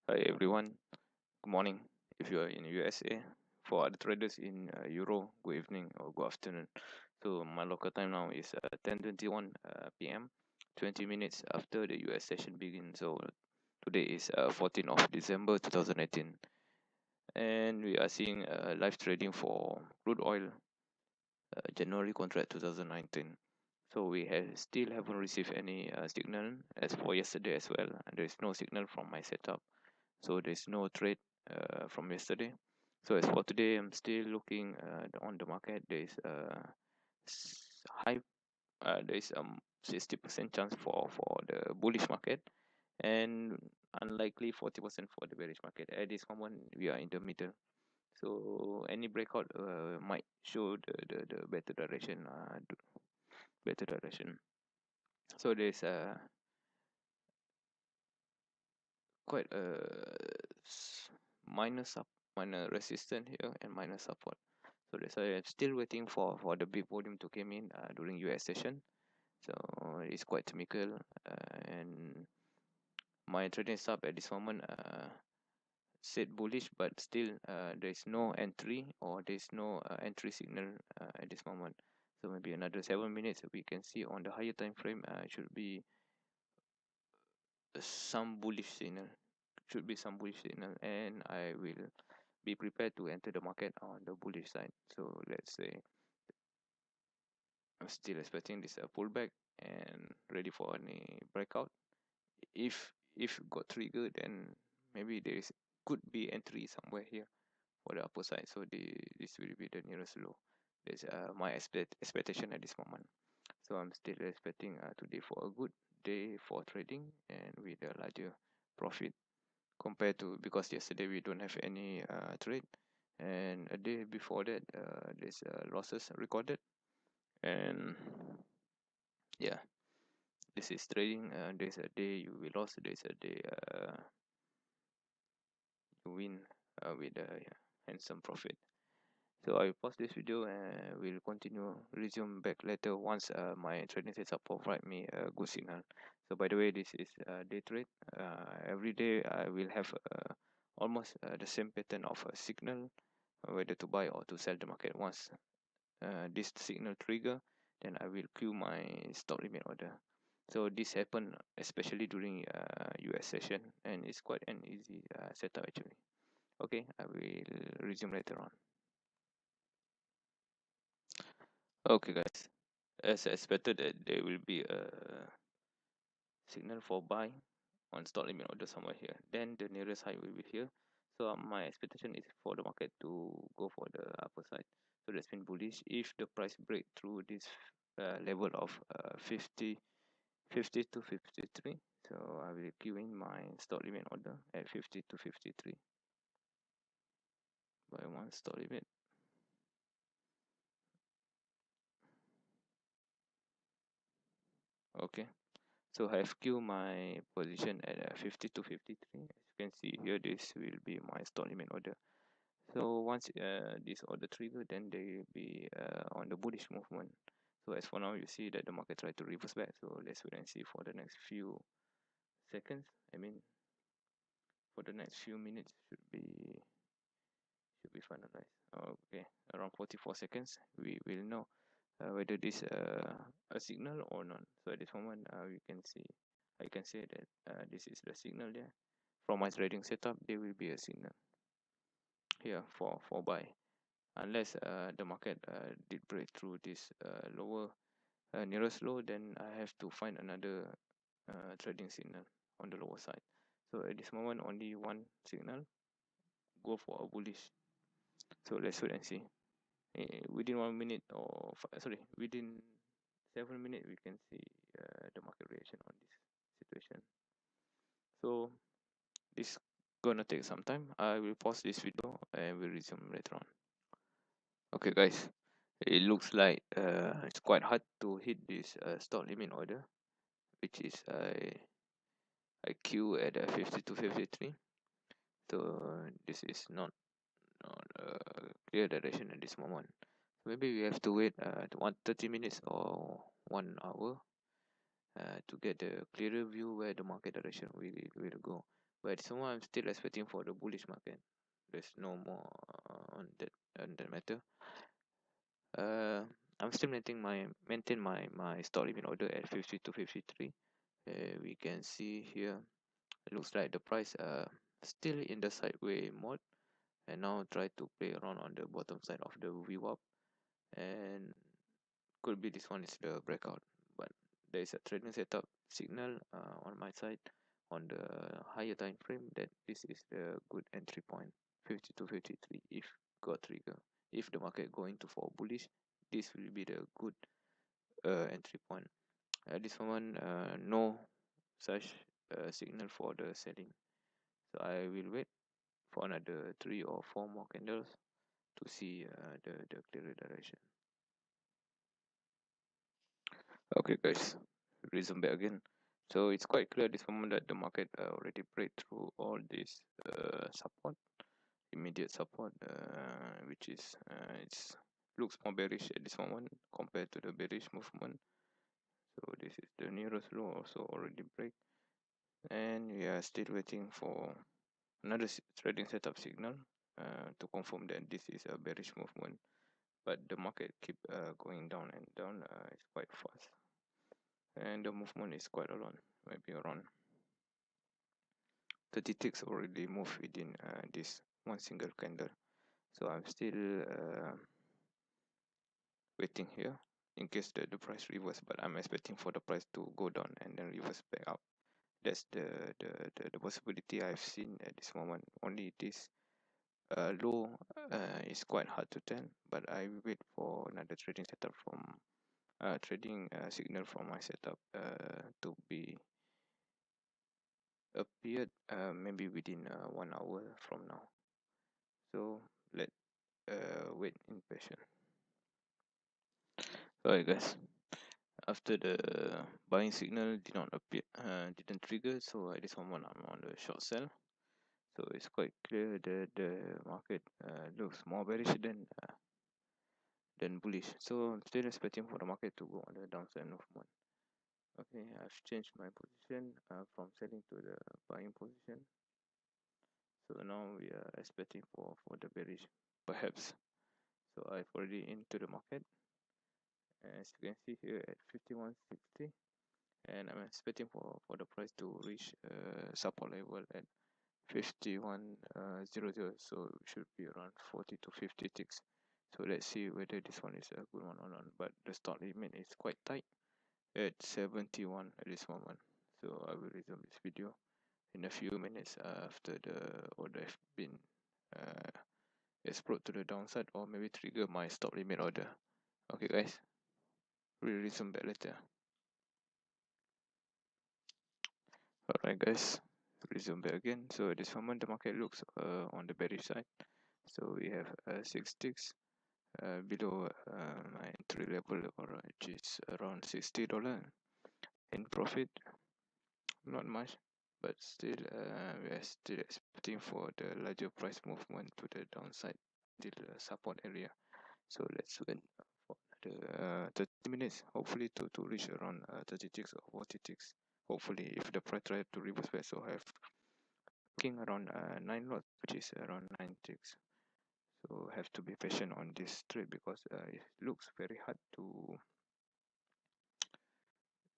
Hi everyone, good morning if you are in USA. For other traders in Euro, good evening or good afternoon. So my local time now is 10:21 p.m. 20 minutes after the US session begins. So today is 14th of December 2018, and we are seeing live trading for crude oil January contract 2019. So we have still haven't received any signal as for yesterday as well. And there is no signal from my setup, so there's no trade from yesterday. So as for today, I'm still looking on the market. There's high, there's 60% chance for the bullish market, and unlikely 40% for the bearish market. At this moment, we are in the middle. So any breakout might show the better direction, better direction. So there's quite a minor minor resistance here and minor support. So that's why I'm still waiting for the big volume to come in during US session. So it's quite typical, and my trading stop at this moment said bullish, but still there's no entry, or there's no entry signal at this moment. So maybe another 7 minutes we can see on the higher time frame should be some bullish signal, and I will be prepared to enter the market on the bullish side. So let's say I'm still expecting this pullback and ready for any breakout. If got triggered, then maybe there is could be entry somewhere here for the upper side. So this will be the nearest low. That's my expectation at this moment. So I'm still expecting today for a good day for trading and with a larger profit compared to, because yesterday we don't have any trade, and a day before that there's losses recorded. And yeah, this is trading. There's a day you will lose, there's a day you win with a handsome profit. So I will pause this video and we'll continue, resume back later once my trading setup provide me a good signal. So by the way, this is day trade. Every day I will have almost the same pattern of a signal, whether to buy or to sell the market. Once this signal trigger, then I will queue my stop limit order. So this happened especially during US session, and it's quite an easy setup actually. Okay, I will resume later on. Okay guys, as expected that there will be a signal for buy on stop limit order somewhere here, then the nearest high will be here. So my expectation is for the market to go for the upper side. So that's been bullish if the price break through this level of 50 to 53. So I will queue in my stop limit order at 50 to 53 by one stop limit. Okay, so I have queued my position at 50 to 53. As you can see here, this will be my stop limit order. So once this order trigger, then they will be on the bullish movement. So as for now, you see that the market try to reverse back. So let's wait and see for the next few seconds. I mean, for the next few minutes should be finalized. Okay, around 44 seconds, we will know whether this a signal or not. So at this moment, we can see, I can say that this is the signal there. From my trading setup, there will be a signal here for buy, unless the market did break through this lower nearest low. Then I have to find another trading signal on the lower side. So at this moment, only one signal, go for a bullish. So let's wait and see. Within 1 minute, or sorry, within 7 minutes, we can see the market reaction on this situation. So this gonna take some time. I will pause this video and we'll resume later on. Okay guys, it looks like it's quite hard to hit this stop limit order, which is I queue at 50 to 53. So this is not clear direction at this moment. So maybe we have to wait 30 minutes or 1 hour to get the clearer view where the market direction will go. but so I'm still expecting for the bullish market. There's no more on that matter. I'm still maintain my stop limit order at 50 to 53. We can see here it looks like the price still in the sideways mode, and now try to play around on the bottom side of the VWAP, and could be this one is the breakout, but there is a trading setup signal on my side on the higher time frame that this is the good entry point, 50 to 53. If got trigger, if the market going to for bullish, this will be the good entry point. At this moment no such signal for the selling, so I will wait for another 3 or 4 more candles to see the clearer direction. Okay guys, resume back again. So it's quite clear this moment that the market already break through all this support, immediate support, which is it's looks more bearish at this moment compared to the bearish movement. So this is the nearest low also already break, and we are still waiting for another trading setup signal to confirm that this is a bearish movement, but the market keep going down and down. It's quite fast, and the movement is quite a lot, maybe around 30 ticks already moved within this one single candle. So I'm still waiting here in case the price reverse, but I'm expecting for the price to go down and then reverse back up. That's the possibility I've seen at this moment. Only this low is quite hard to tell, but I wait for another trading setup from trading signal from my setup to be appeared maybe within 1 hour from now. So let wait in patience. Alright guys, after the buying signal did not appear, didn't trigger, so at this moment I'm on the short sell. So it's quite clear that the market looks more bearish than bullish. So I'm still expecting for the market to go on the downside movement. Okay, I've changed my position from selling to the buying position. So now we are expecting for the bearish, perhaps. So I've already into the market, as you can see here at 51.60, and I'm expecting for the price to reach support level at 51.00. So it should be around 40 to 50 ticks. So let's see whether this one is a good one or not. But the stop limit is quite tight at 71 at this moment. So I will resume this video in a few minutes after the order have been explode to the downside, or maybe trigger my stop limit order. Okay guys, we'll resume back later. Alright guys, resume back again. So at this moment the market looks on the bearish side. So we have 6 ticks below my entry level, which is around $60 in profit. Not much, but still we are still expecting for the larger price movement to the downside till the support area. So let's wait for the 30 minutes, hopefully to reach around 30 ticks or 40 ticks. Hopefully if the price try to reverse back, so I have looking around 9 lots, which is around 9 ticks. So have to be patient on this trade because it looks very hard to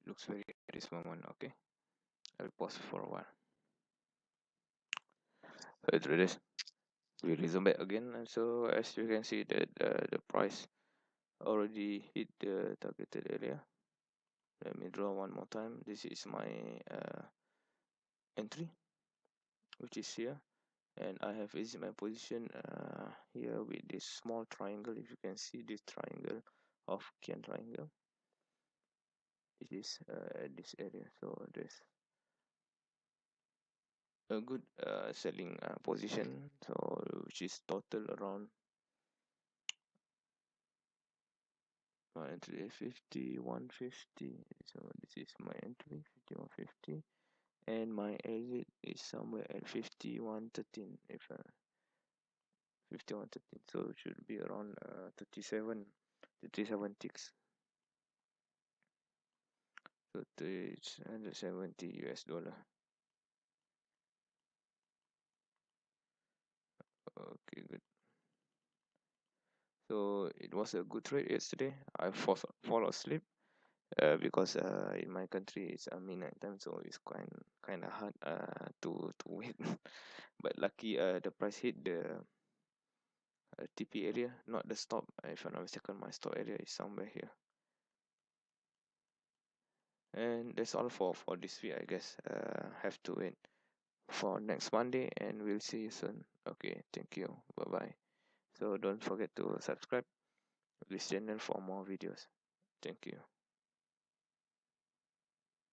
at this moment. Okay, I'll pause for a while. Traders, we resume back again, and so as you can see that the price already hit the targeted area. Let me draw one more time. This is my entry, which is here, and I have exited my position here with this small triangle. If you can see this triangle of Kian triangle, it is at this area. So there's a good selling position, so which is total around my entry 51.50. So this is my entry 51.50, and my exit is somewhere at 51.13. If 51.13, so it should be around 37 ticks. So it's $170. So it was a good trade yesterday. I fall asleep because in my country it's midnight time, so it's kind of hard to wait. But lucky the price hit the TP area, not the stop. If I'm not mistaken, my stop area is somewhere here. And that's all for this week, I guess. Have to wait for next Monday, and we'll see you soon. Okay, thank you. Bye bye. So don't forget to subscribe this channel for more videos. Thank you.